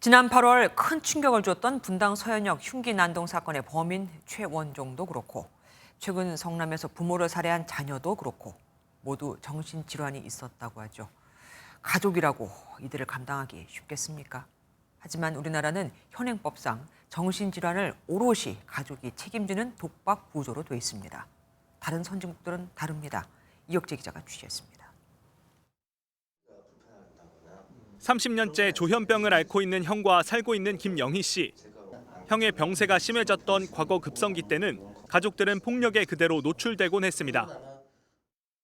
지난 8월 큰 충격을 줬던 분당 서현역 흉기 난동 사건의 범인 최원종도 그렇고 최근 성남에서 부모를 살해한 자녀도 그렇고 모두 정신질환이 있었다고 하죠. 가족이라고 이들을 감당하기 쉽겠습니까? 하지만 우리나라는 현행법상 정신질환을 오롯이 가족이 책임지는 독박 부조로 돼 있습니다. 다른 선진국들은 다릅니다. 이혁재 기자가 취재했습니다. 30년째 조현병을 앓고 있는 형과 살고 있는 김영희 씨. 형의 병세가 심해졌던 과거 급성기 때는 가족들은 폭력에 그대로 노출되곤 했습니다.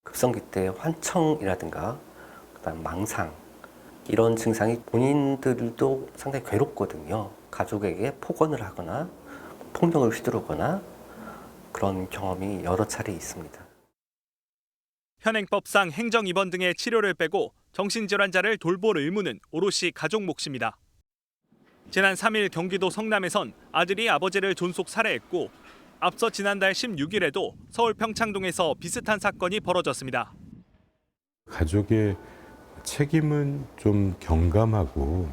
급성기 때 환청이라든가 그다음 망상 이런 증상이 본인들도 상당히 괴롭거든요. 가족에게 폭언을 하거나 폭력을 휘두르거나 그런 경험이 여러 차례 있습니다. 현행법상 행정 입원 등의 치료를 빼고 정신질환자를 돌볼 의무는 오롯이 가족 몫입니다. 지난 3일 경기도 성남에선 아들이 아버지를 존속 살해했고 앞서 지난달 16일에도 서울 평창동에서 비슷한 사건이 벌어졌습니다. 가족의 책임은 좀 경감하고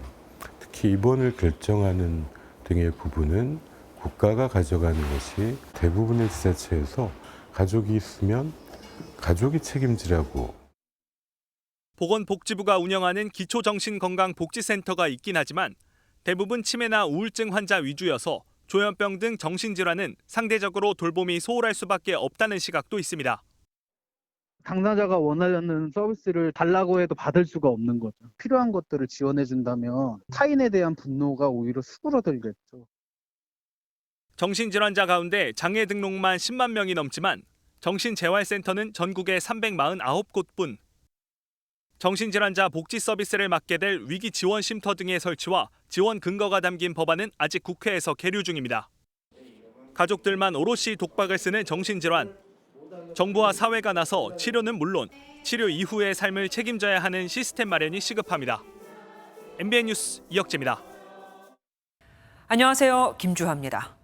특히 입원을 결정하는 등의 부분은 국가가 가져가는 것이 대부분의 지자체에서 가족이 있으면 가족이 책임지라고. 보건복지부가 운영하는 기초정신건강복지센터가 있긴 하지만 대부분 치매나 우울증 환자 위주여서 조현병 등 정신질환은 상대적으로 돌봄이 소홀할 수밖에 없다는 시각도 있습니다. 당사자가 원하는 서비스를 달라고 해도 받을 수가 없는 거죠. 필요한 것들을 지원해 준다면 타인에 대한 분노가 오히려 수그러들겠죠. 정신질환자 가운데 장애 등록만 10만 명이 넘지만 정신재활센터는 전국에 349곳뿐. 정신질환자 복지 서비스를 맡게 될 위기지원쉼터 등의 설치와 지원 근거가 담긴 법안은 아직 국회에서 계류 중입니다. 가족들만 오롯이 독박을 쓰는 정신질환. 정부와 사회가 나서 치료는 물론 치료 이후의 삶을 책임져야 하는 시스템 마련이 시급합니다. MBN 뉴스 이혁재입니다. 안녕하세요. 김주하입니다.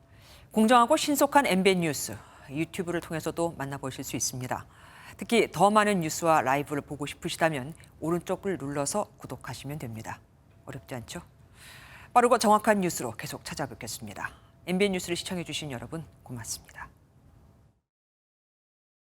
공정하고 신속한 MBN 뉴스 유튜브를 통해서도 만나보실 수 있습니다. 특히 더 많은 뉴스와 라이브를 보고 싶으시다면 오른쪽을 눌러서 구독하시면 됩니다. 어렵지 않죠? 빠르고 정확한 뉴스로 계속 찾아뵙겠습니다. MBN 뉴스를 시청해 주신 여러분 고맙습니다.